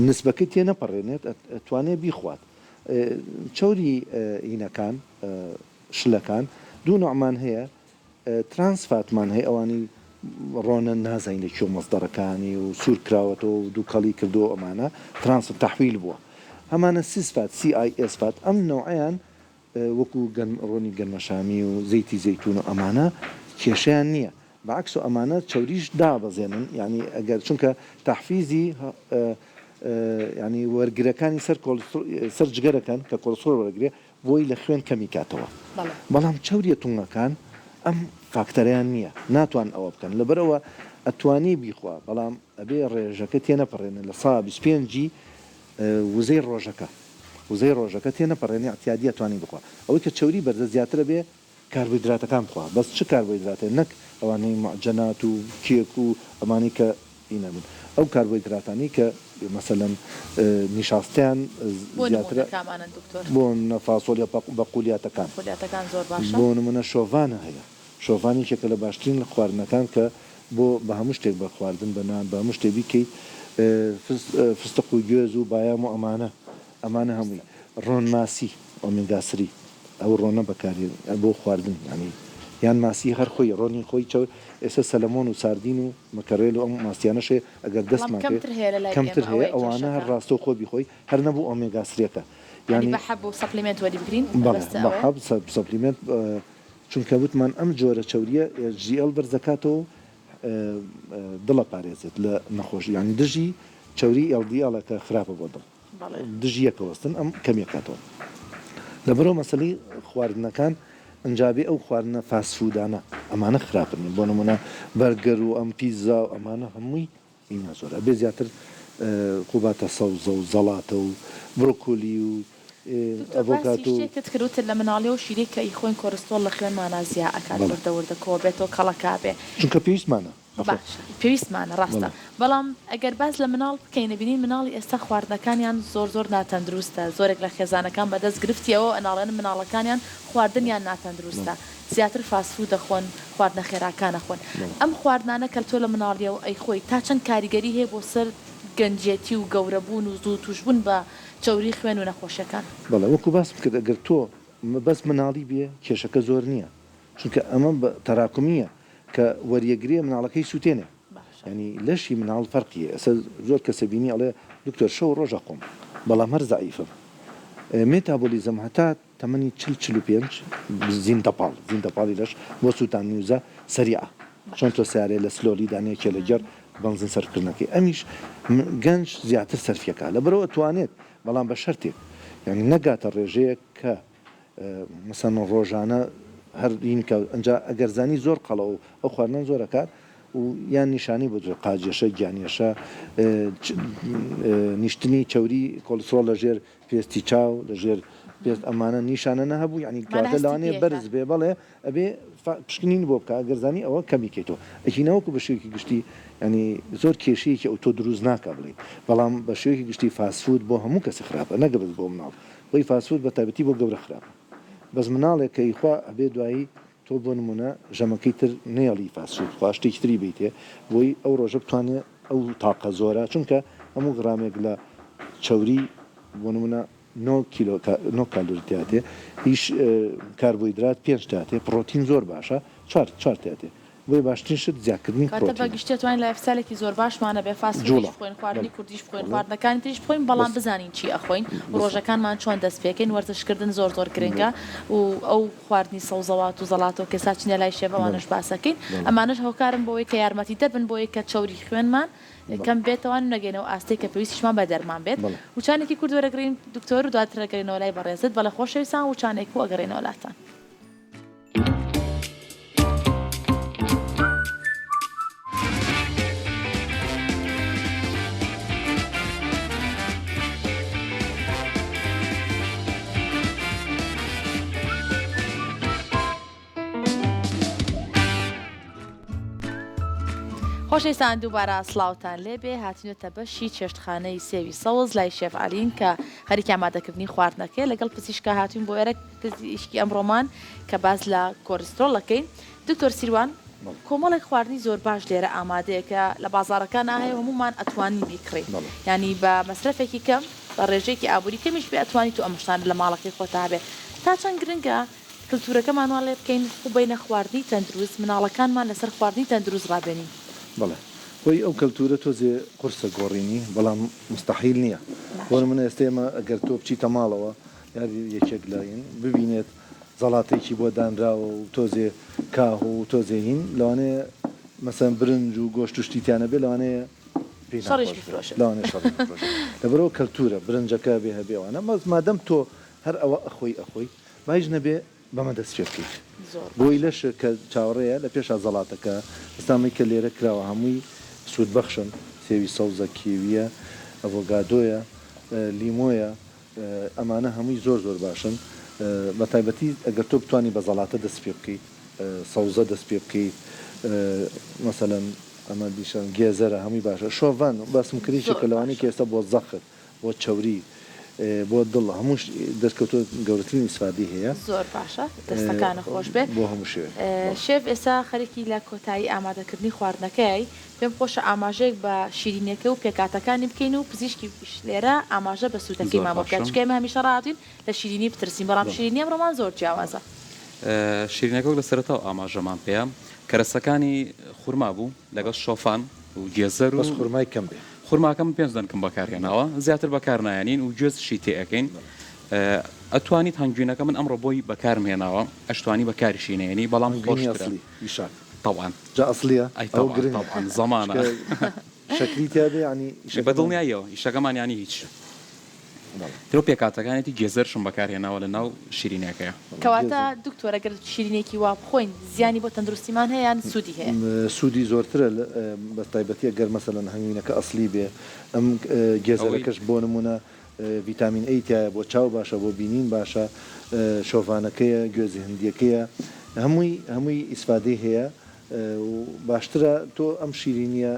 نسبەکەی تێ نەپەڕێنێت ئەتوانێت بیخوات چەوری ئینەکان شلەکان دوو نوعمان هەیە ترانسفاتمان هەیە ئەوانی ڕۆنە نازین لە کێو مەزدەڕەکانی و سوور کراوەتەوە و دووکەڵی کردو ئەمانە ترانسفات تەحویل بووە هەمانە سیسفات CIS فات ئەم نوعیان وەکو ڕۆنی گەنمەشامی و زەیتی زەیتون و ئەمانە کێشیان نییە بەعکس و ئەمانە چەوریش دابەزێنن ینی ئەگەر چونکە تەحفیزی ینی وەرگرەکانی سەر جگەرەکان کە کۆلسترۆل وەرگێ بۆی لە خوێن کەمی کاتەوە بەڵام چەوریە توونەکان ئەم فاکتەریان نییە ناتوان ئەوە بکەن لەبەرەوە ئەتوانی بیخوا بەڵام ئەبێ ڕێژەکە تێنەپەڕێنە لە 125 وزەی ڕۆژەکە تێنەپەڕێنی ئەتیادی ئەتوانی بخوا ئەوەی کە چەوری بەرزە زیاترە بێ کاربویدراتەکان بخوا بەس چ کاربویدراتێ نەک ئەوانەی معجەنات و کێک و ئەمانی کە ئینەبن ئەو کاربویدراتانی کە مەسەلەن نیشاستیان زیاترە بۆ نەفاسۆلیە بەقولیاتەکان بۆ نمونە شۆڤانە هەیە شۆڤانی یەکێکە لە باشترین لە خواردنەکان کە بۆ بە هەموو شتێک بە خواردن بەنان بە هەموو شتێک بیکەیت فستق و گوێز و بایام و ئەمانە هەمووی ڕۆن ماسی ئۆمێگا 3 ئەو ڕۆنە بەکاری بۆ خواردن ینی یان ماسی هەر خۆی ڕۆنی خۆی چەوت ئێستا سەلەمۆن و ساردین و مەکەڕێل و ئەم ماسیانەشێ ئەگەر دەستمان کەمتر هەیە ئەوانە هەر ڕاستە خۆ بیخۆی هەر نەبوو ئۆمێگا 3ەکە ینی بەحەب و سەپلیمنت وەریبگرین بەحەب سەپلیمنت چونکە وتمان ئەم جۆرە چەوریە HDL بەرزەکاتەوە دڵە پارێزێت لە نەخۆشی ینی دژی چەوری LDL-ەکە خراپە بۆ دڵ دژی یەکەوەستن ئەم کەمیەکاتەوە لەبەرەوە مەسەلەی خواردنەکان ئەنجابی ئەو خواردنە فاسفودانە ئەمانە خراپن بۆ نمونە بەرگەر و ئەم پیزا و ئەمانە هەمووی ئینە زۆرە بێ زیاتر قوباتە سەوزە و زەڵاتە و برۆکۆلی و ئەڤۆکاتۆ شتێکت کردوتە لە مناڵی و شیرێک کە ئیخۆین کۆرستۆل لە خوێنمانە زیاد ئەکات وەردەوردەکەەوە بێتەوە کەڵەکا بێ چونکە پێویستمانە پێویستمانە ڕاستە بەڵام ئەگەر باز لە مناڵ بکەین نبینین مناڵی ئێستا خواردنەکانیان زۆر ناتەندروستە زۆرێک لە خێزانەکان بەدەست گرفتیەوە ئەناڵێن مناڵەکانیان خواردنیان ناتەندروستە زیاتر فاسفود دەخۆن خواردنە خێراکانە خۆن ئەم خواردنانە کە تۆ لە مناڵیەوە ئەی خۆی تا چەند کاریگەری هەیە بۆ سەر گەنجێتی و گەورەبوون و زوو توشبوون بە چاوری خوێن و نەخۆشیەکان بەڵێ وەکو باسم کرد ئەگەر تۆ بەس مناڵی بێ کێشەکە زۆر نییە چونکە ئەمە تەراکمیە کە وەریەگرێ مناڵەکەی سووتێنێ ینی لەشی مناڵ فەرقیە ئەسە زۆر کەسە بینی ئەڵێ دکتۆر شەو ڕۆژە قۆم بەڵام هەر زعیفە مێتابۆلیزم هەتا تەمەنی 45 زیندەپاڵی لەش بۆ سووتان نیوزە سەریعە چۆن تۆ سیارێ لە سلۆلی دانەیەکێ لەگەر بەنزین سەرکردنەکەی ئەمیش گەنج زیاتر سەرفیەکە لەبەرەوە توانێت بەڵام بە شەرتێک یعنی نەگاتە ڕێژەیە کە مەسەن ڕۆژانە هەر اینکە ئەنجا ئەگەرزانی زۆر قەڵە و ئەو خواردنان زۆرەکات و یان نیشانی بۆ قاجێشە گیانێشە نیشتنی چوری کۆلسترۆل لەژێر پێستی چاو لەژێر پێست ئەمانە نیشانە نەهەبوو ینی کاتە لەوانەیە بەرز بێ بەڵێ ئەبێ پشکنین بۆ بکە گەرزانی ئەوە کەمیکەیتەوە ئەکینەوەکو بە شێوکی گشتی ینی زۆر کێشەیەکی ئەو تۆ دروست ناکە بڵێ بەڵام بە شێوکی گشتی فاسفود بۆ هەموو کەسی خراپە نەگەبێت بۆ مناڵ بۆی فاسفود بە تایبەتی بۆ گەورە خراپە بەس مناڵێک کە ئیخوا ئەبێ دوایی تۆ بۆ نمونە ژەمەکەی تر نێڵی فاسفود خواشتێکی تری بیتێ بۆی ئەو ڕۆژە بتوانێت ئەو تاقە زۆرە چونکە هەموو گرامێک لە چوری بۆ نمونە 9 کالۆریاتێ هیچ کاربۆیدرات 5 تاتێ پرۆتین زۆر باشە 4 تاتێ بۆی باشترین شت زیادکردنی بەگشتێتوانین لە ئەفسالێکی زۆر باشمانە بێ فاسفود بخۆین خواردنی کوردیش بخۆین خواردنەکانی تریش بخۆین بەڵام بزانین چی ئەخۆین ڕۆژەکانمان چۆن دەست پێکەین وەرزشکردن زۆر گرنگە و ئەو خواردنی سەوزەوات و زەڵاتەوە کەسا چنە لای شێوەوانش باسەکەین ئەمانش هۆکارن بۆی کە یارمەتی دەبن بۆی کە چاوری خوێنمان کەم بێتەوان نەگەینەوە ئاستەی کە پێویستیشمان بە دەرمان بێت وچانێکی کورد وەرەگرین دکتۆر و دواترەگەینەوە لای بەڕێزت بەڵە خۆشەویستان وچانێک و ئەگەڕێنەوە لاتان خۆشەویستان دووبارە سڵاوتان لێبێ هاتینێتە بەشی چێشتخانەی سێوی سەوز لای شێف عەلین کە خەریکی ئامادەکردنی خواردنەکەی لەگەڵ پزیشکە هاتوین بۆ ئێرە پزیشکی ئەمڕۆمان کە باز لە کۆرستۆڵەکەین دکتۆر سیروان کۆمەڵێک خواردنی زۆر باش لێرە ئامادەیە کە لە بازاڕەکان هەیە هەمومان ئەتوانی بیکڕی ینی بە مەسرەفێکی کەم بە ڕێژەیەکی ئابووری کەمیش بێ ئەتوانی تو ئەمشتان لە ماڵەکەی خۆتا بێ تا چەند گرنگە کلتورەکەمانوان لێ بکەین خوبینە خواردنی تەندروست مناڵەکانمان لەسەر خواردنی تەندروست ڕابێنین بەڵێ خۆی ئەو کەلتورە تۆزێ قورسە گۆڕینی بەڵام مستەحیل نییە بۆ منە ئێستێمە ئەگەر تۆ بچیتە ماڵەوە یاری یەکێک لاین ببینێت زەڵاتێکی بۆ دانراوە و تۆزێ کاه و تۆزێهین لەوانەیە مەسەن برنج و گۆشت و شتیتیانە بێ لەوانەیە لەبەرەوە کەلتورە برنجەکە بێ هەبێوانە مادەم تۆ هەر ئەوە ئەخۆی باش نەبێ بەمە دەست پێ بکەیت بۆی لەش کە چاوەڕێیە لە پێشا زەڵاتەکە ئێستامی کە لێرە کراوە هەمووی سوود بەخشن سێوی سەوزە کیویە ئەڤۆگادۆیە لیمۆیە ئەمانە هەمووی زۆر باشن بە تایبەتی ئەگەر تۆ بتوانی بە زەڵاتە دەست پێ بکەیت سەوزە دەست پێ بکەیت مەسەلەن ئەمە دیشان گێزەرە هەمووی باشە شۆڤان باسم کردی کە لەوانی کە ئێستا بۆ زەخت بۆ چەوری بۆ دڵ هەمووش دەستکەوتۆ گەورەترین ئیسفادی هەیە زۆر باشە دەستەکانە خۆش بێت بۆ هەموو شوێ شێف ئێستا خەریکی لە کۆتایی ئامادەکردنی خواردنەکەی پێم خۆشە ئاماژەیەک بە شیرینەکە و پێکاتەکانی بکەین و پزیشکی لێرە ئاماژە بە سوودەکەی ما بکات چکەمە هەمیشە ڕاتین لە شیرینی بترسین بەڵام شیرینی ئەمڕۆمان زۆر جیاوازە شیرینەکە لە سەرەتاو ئاماژەمان پێیان کەرەسەکانی خورما بوو لەگەڵ شۆفان و گێزەر و خورمای کەم بێ خورماکەم پێنج دەنکم بەکارهێناوە زیاتر بەکارنایانین و گوێزشی تێەکەین ئەتوانیت هەنگوینەکە من ئەمڕۆ بۆی بەکارمهێناوە ئەشتوانی بەکاریشینێنی بەڵام خۆشیشان طبعاً جا ئەسلیە ئەو زەمانە شکلی تیاێ ینی بەدڵنیایەوە ئیشەکەمان ینی هیچ تۆ پێکاتەکانێتی گێزەرشم بەکارهێناوە لە ناو شیرینەکەیە کەواتە دکتۆرە گەر شیرینێکی وا بخۆین زیانی بۆ تەندروستیمان هەیە یان سوودی هەیە سوودی زۆرترە بە تایبەتیە گەر مەسەلەن هەنگوینەکە ئەسلی بێ ئەم گێزەرەکەش بۆ نمونە ڤیتامین ئەی تایە بۆ چاو باشە بۆ بینین باشە شۆڤانەکەیە گوێزی هەندیەکەیە هەمووی ئیسفادەی هەیە باشترە تۆ ئەم شیرینیە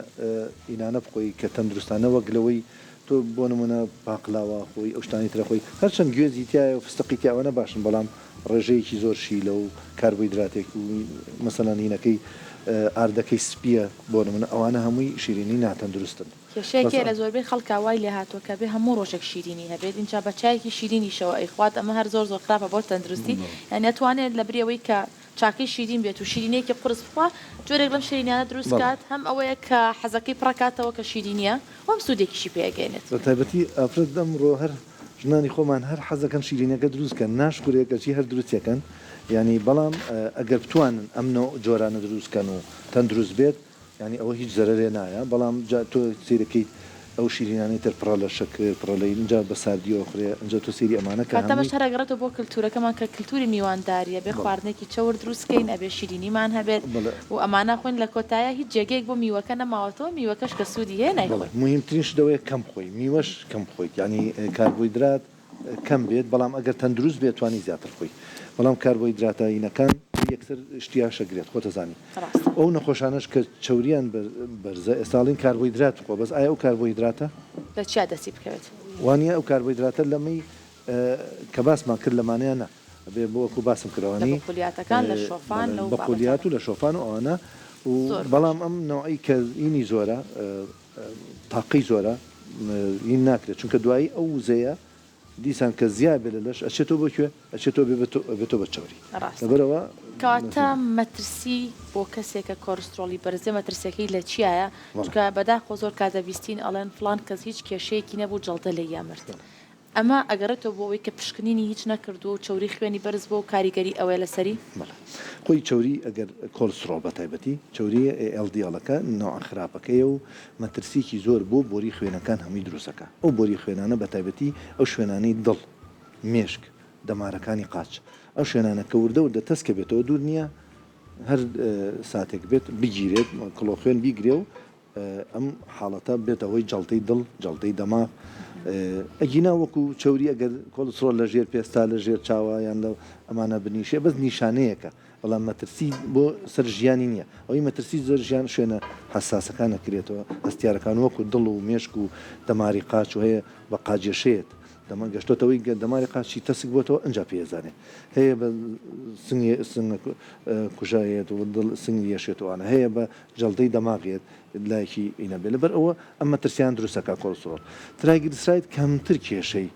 ئینانە بخۆی کە تەندروستانە وەک لەوەی تۆ بۆ نمونە باقلاوە خۆی ئەو شتانی ترە خۆی هەرچەند گوێزی تایە و فستقی تیاوە نەباشن بەڵام ڕێژەیەکی زۆر شیلە و کاربوویدراتێک و مەسەلەن هینەکەی ئاردەکەی سپیە بۆ نمونە ئەوانە هەمووی شیرینی ناتەندروستن کێشەیەکی لە زۆربەی خەڵکا وای لێ هاتووە کە بێ هەموو ڕۆژێک شیرینی هەبێت اینجا بە چایەکی شیرینیشەوە ئەیخوات ئەمە هەر زۆر خراپە بۆ تەندروستی یعنی ئەتوانێت لە برێەوەی کە چاکەی شیرین بێت و شیرینەیەکی قرس بخوا جۆرێک لەم شیرینیانە دروست کات هەم ئەوەیە کە حەزەکەی پڕکاتەوە کە شیرینیە وەم سوودێکیشی پێگەێنێت بە تایبەتی ئافرەت ئەمڕۆ هەر ژنانی خۆمان هەر حەزەکەن شیرینەکە دروستکەن ناشکورێکەچی هەر دروستەکەن ینی بەڵام ئەگەر بتوانن ئەمنەوە جۆرانە دروستکەن و تەندروست بێت ینی ئەوە هیچ زەرێ نایە بەڵام تۆ سیرەکەی ئەو شیرینانی تر پڕە لە شەکر پڕە لە اینجا بە ساردیەوە خوێ ئەنجا تۆ سێری ئەمانە کە تەمەش هەرەگەڕێتەوە بۆ کللتورەکەمان کە کللتوری میوانداریە بێ خواردنێکی چاور دروستکەین ئەبێ شیرینیمان هەبێت و ئەمانە خوێن لە کۆتایە هیچ جێگەیەک بۆ میوەکە نەماوەتەوە میوەکەش کە سوودی هەیە نایڵێ مهمترین شتەوەیە کەم خۆی میوەش کەم خۆیت ینی کاربوویدرات کەم بێت بەڵام ئەگەر تەندروست بێت توانی زیاتر خۆی بەڵام کاربوویدراتینەکان یەکسەر شتیا شەگرێت خۆتەزانی ئەو نەخۆشانش کە چوریان بەرزە ئێستاڵین کاربوویدرات خۆ بەس ئایا ئەو کاربوویدراتە لە چیا دەسی بکەوێت وانە ئەو کاربوویدراتە لەمەی کە باسمان کرد لەمانەیە بێ بۆ وەکو باسم کردوانی بەقولیاتەکان لە شۆفان لە بەقولیات و لە شۆفان و ئەوانە بەڵام ئەم نەوەی کە ئینی زۆرە تاقی زۆرە این ناکرێت چونکە دوایی ئەو وزەیە دیسان کە زیاد بێ لەش ئەچێتەوە بۆکوێ ئەچێتەوە بێتۆ بە چۆری لەبەرەوە کەواتە مەترسی بۆ کەسێکە کۆرسترۆلی بەرزێ مەترسەکەی لە چیایە چونکە بەداخۆ زۆر کاتەبیستین ئەڵێن فلان کەس هیچ کێشەیەکی نەبوو جەڵدە لە یامرد ئەمە ئەگەڕێتەوە بۆ ئەوەی کە پشکنینی هیچ نەکردو و چوری خوێنی بەرز بۆ و کاریگەری ئەوەیە لەسەری خۆی چوری ئەگەر کۆلسترۆل بە تایبەتی چوری LDLەکە ناو خراپەکەیە و مەترسیکی زۆر بۆ بۆری خوێنەکان هەمووی دروستەکە ئەو بۆری خوێنانە بە تایبەتی ئەو شوێنانەی دڵ مێشک دەمارەکانی قاچ ئەو شوێنانە کە وردە و دەتەسکە بێتەوە دوور نییە هەر ساتێک بێت بگیرێت کڵۆ خوێن بیگرێ و ئەم حاڵەتە بێتەوەی جەڵتەی دڵ جەڵتەی دەماغ ئەگینا وەکو چوری ئەگەر کۆلسترۆل لە ژێر پێستا لە ژێر چاوە یان لە ئەمانە بنیشێ بەس نیشانەیەکە بەڵام مەترسی بۆ سەر ژیانی نییە ئەوەی مەترسی زۆر ژیان شوێنە حساسەکان نەکرێتەوە هەستیارەکان وەکو دڵ و مێشک و دەماری قاچ و هەیە بە قاجێشێت دەمە گەشتۆتەوەی دەماری قاچی تەسک بۆتەوە ئەنج پێزانێ هەیە بە کوژایەت و سنگی یەشێتوانە هەیە بە جەڵدەی دەماغێت لایەکی ئینە بێ لەبەر ئەوە ئەم مەترسیان دروستەکە کۆلسترۆل ترایگلیسراید کەمتر کێشەی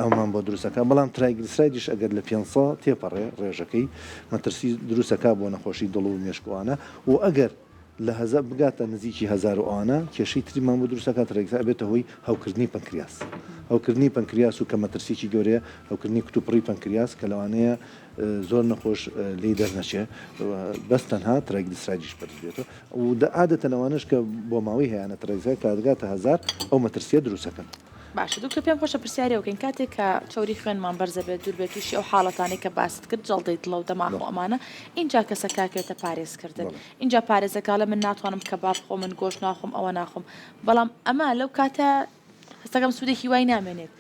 ئەومان بۆ دروستەکە بەڵام ترایگلیسرایدیش ئەگەر لە 500 تێپەڕێ ڕێژەکەی مەترسی دروستەکە بۆ نەخۆشی دڵ و مێشکوانە و ئەگەر لە هەزار بگاتە نزیکی هزار ئەوانە کێشەی تریمان بۆ دروستەکە ترایگلیسراید ئەبێتە هۆی هەوکردنی پەنکریاس هەوکردنی پەنکریاس و کە مەترسیی گەورەیە هەوکردنی کتوپڕی پەنکریاس کە لەوانەیە زۆر نەخۆش لی دەرنەچێ بەس تەنها ترایگلیسرایدیش بەرز بێتەوە و عادەتەن ئەوانش کە بۆ ماوەی هەیەە ترایگلیسراید کاتگاتە هزار ئەو مەترسیە دروستەکەن باشە دوکتۆر پێم خۆشە پرسیاری ئەوکەین کاتێک کە چوری خوێنمان بەرزە بێت دوور بێت تووشی ئەو حاڵەتانی کە باست کرد جەڵدەی دڵ و دەماغ و ئەمانە اینجا کەسە کاکرێتە پارێزکردن اینجا پارێزەکە لە من ناتوانم کەباب خۆم من گۆشت ناخۆم ئەوە ناخۆم بەڵام ئەمە لەو کاتە هەستەکەم سوودێکی وای نامێنێت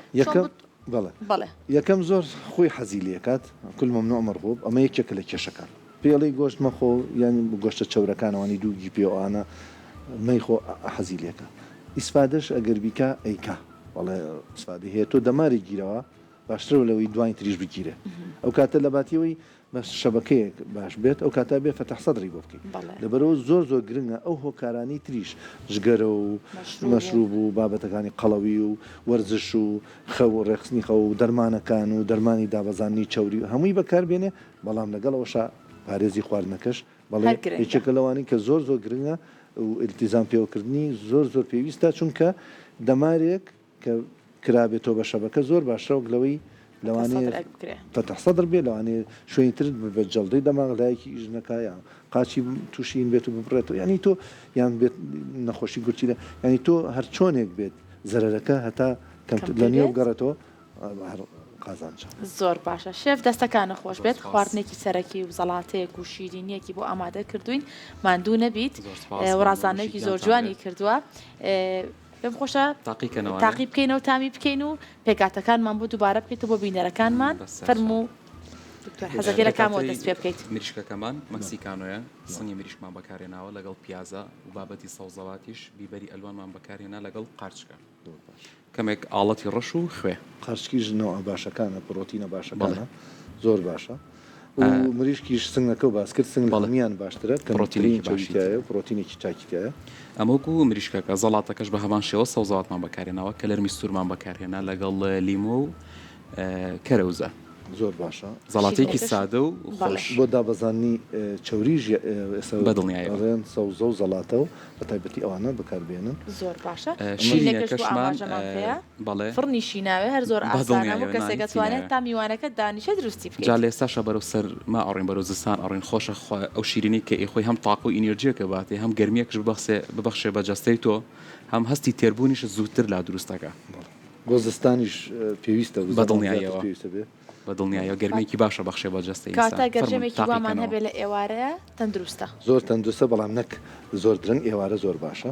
بەڵێ یەکەم زۆر خۆی حەزیلیەکات کول مەمنوع مەرغوب ئەمە یەکێکە لە کێشەکان پێڵی گۆشت مەخۆ یان گۆشتە چەورەکانەوەی دووگی پێوانە مەیخۆ حەزیلیەکە ئیسفادەش ئەگەر بیکە ئەیکا وڵێ سفادی هەیە تۆ دەماری گیرەوە باشترە لەوەی دوای تریش بگیرێ ئەو کاتە لە باتیەوەی بە شەبەکەیەک باش بێت ئەو کاتا بێ فەتەح سەدری بۆ بکەیت لەبەرەوە زۆر گرنگە ئەو هۆکارانی تریش ژگەرە و مەشروب و بابەتەکانی قەڵەوی و وەرزش و خەو و ڕێخستنی خەو و دەرمانەکان و دەرمانی دابەزاننی چوری و هەمووی بەکاربێنێ بەڵام لەگەڵەوەشا پارێزی خواردنەکەش بەڵێ هیچێکە لەوانی کە زۆر گرنگە و ئیلتیزام پێوەکردنی زۆر پێویستە چونکە دەمارێک کە کرابێتەوە بە شەبەکە زۆر باشترە لەوەی لەوانەیە فەتەح سەدر بێ لەوانێ شوێنی تر بێت جەڵدەی دەماغ لایەکی ژنەکایە قاچی تووشین بێت و ببڕێتەوە ینی تۆ یان بێت نەخۆشی گورچیدا ینی تۆ هەر چۆنێک بێت زەرەرەکە هەتا لە نێو بگەڕێتەوە قازانجا زۆر باشە شێف دەستەکانە خۆش بێت خواردنێکی سەرەکی و زەڵاتەیەک و شیرینیەکی بۆ ئامادە کردوین ماندوو نەبیت وڕازانێکی زۆر جوانی کردووە پێم خۆشە تاقی بکەینەوە تامی بکەین و پێکاتەکانمان بۆ دووبارە بکەیتەوە بۆ بینەرەکانمان فەرموو حەزەکەی لە کامەوە دەست پێ بکەیت. مریشکەکەمان مەکسیکانۆیە سنگی مریشکمان بەکارێناوە لەگەڵ پیازە و بابەتی سەوزەواتیش بیبەری ئەلوانمان بەکارێنا لەگەڵ قارچکە کەمێک ئاڵەتی ڕەش و خوێ قارچکیش نەوە باشەکانە پرۆتینە باشەکانە زۆر باشە و مریشکیش سنگەکە و باسکرد سنگ بەڵمیان باشترە پرۆتینی باشتایە پرۆتینێکی چاکیتایە ئەمەکو مریشکەکە زەڵاتەکەش بە هەمان شێوە سەوزەواتمان بەکارێناوە کە لەرمی سوورمان بەکارهێنا لەگەڵ لیمۆ و کەرەوزە زۆر باشە زەڵاتێکی سادە و خۆش بۆ دابەزانی چاوریژ بەدڵنیایەوە سەوزە و زەڵاتە و بە تایبەتی ئەوانە بەکاربێنن زۆر باشە شیرینەکەشمان بەڵێ فڕنیشی ناوێ هەر زۆر ئاسانە کەسێکە توانێت تا میوانەکە دانیشە دروستی بکەیت جا لێستاشە بەرەو سەر ما ئەڕین بەرەو زستان ئەڕین خۆشە ئەو شیرینی کە ئێخۆی هەم تاق و ئینێرجیەکە باتێ هەم گەرمیەکەش ببەخشێ بە جەستەی تۆ هەم هەستی تێربوونیش زووتر لا دروستەکە بۆ زستانیش پێویستە بەدڵنیایەوە بەدڵنیایە گەرمێکی باشە بەخشێ بە جەستەی کاتە گەرجەمێکی وامان هەبێ لە ئێوارەیە تەندروستە زۆر تەندروستە بەڵام نەک زۆر درنگ ئێوارە زۆر باشە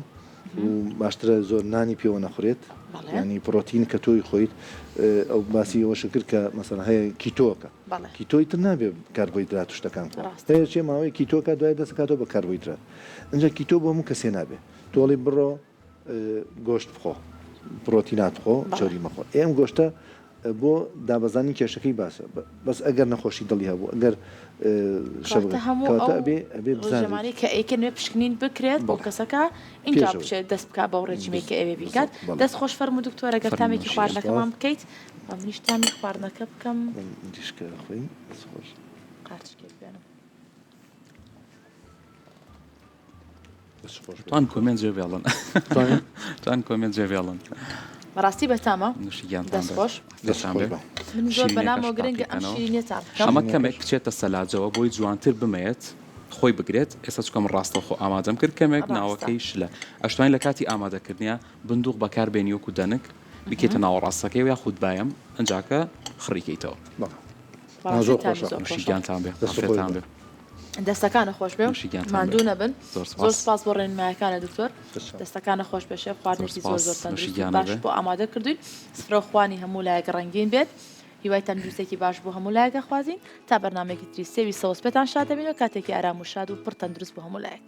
و باشترە زۆر نانی پێوە نەخورێت ینی پرۆتین کە تۆی خۆیت ئەو باسی ئەوەش کرد کە مەسەڵەن هەیە کیتۆکە کیتۆی تر نابێ کاربۆیدرات و شتەکان هەیە چێ ماوەی کیتۆکە دوای دەستکاتەوە بە کاربۆیدرات اینجا کیتۆ بۆ هەموو کەسێ نابێ تۆڵی بڕۆ گۆشت بخۆ پرۆتینات خۆ چۆری مەخۆ ئێم گۆشتە بۆ دابەزانی کێشەکەی باسە بەس ئەگەر نەخۆشی دڵی هەبوو ئەگەر ڕۆژەمانی کە ئەیکردێ پشکنین بکرێت بۆ کەسەکە اینجا بچێت دەست بکات بە ڕێژیمێکی ئەوێ بیکات دەست خۆش فەرمو دکتۆرە گەر تامێکی خواردنەکەمان بکەیت بە منیش تامی خواردنەکە بکەم قارچکێک بێنم توان کۆمنت جێبێڵن توان کۆمنت جێبێڵن بەڕاستی بەتامە دەست خۆش زۆر بەنامەوە گرنگە ئەم شیرینیەتان ئەمە کەمێک بچێتە سەلاجەوە بۆی جوانتر بمێت خۆی بگرێت ئێستا چکەم ڕاستەخۆ ئامادەم کرد کەمێک ناوەکەی شلە ئەشتوان لە کاتی ئامادەکردنیە بندوق بەکاربێنی وەکو دەنک بکێتە ناوەڕاستەکەی یا خودبایم ئەنجاکە خڕیکەیتەوە گیانتان بێ دەستێتان بێ دەستەکانە خۆش بێ ماندوو نەبن زۆر سپاس بۆ ڕێنمایەکانە دکتۆر دەستەکانە خۆش بێ شێف خواردنێکی زۆر زۆر تەندروست باش بۆ ئامادە کردوین سفرەخوانی هەموو لایەک ڕەنگین بێت هیوای تەندروستێکی باش بۆ هەموو لایەکە خوازین تا بەرنامێکی تری سێوی سەوز پێتان شادەبینەوە کاتێکی ئارام و شاد و پڕ تەندروست بۆ هەموو لایەک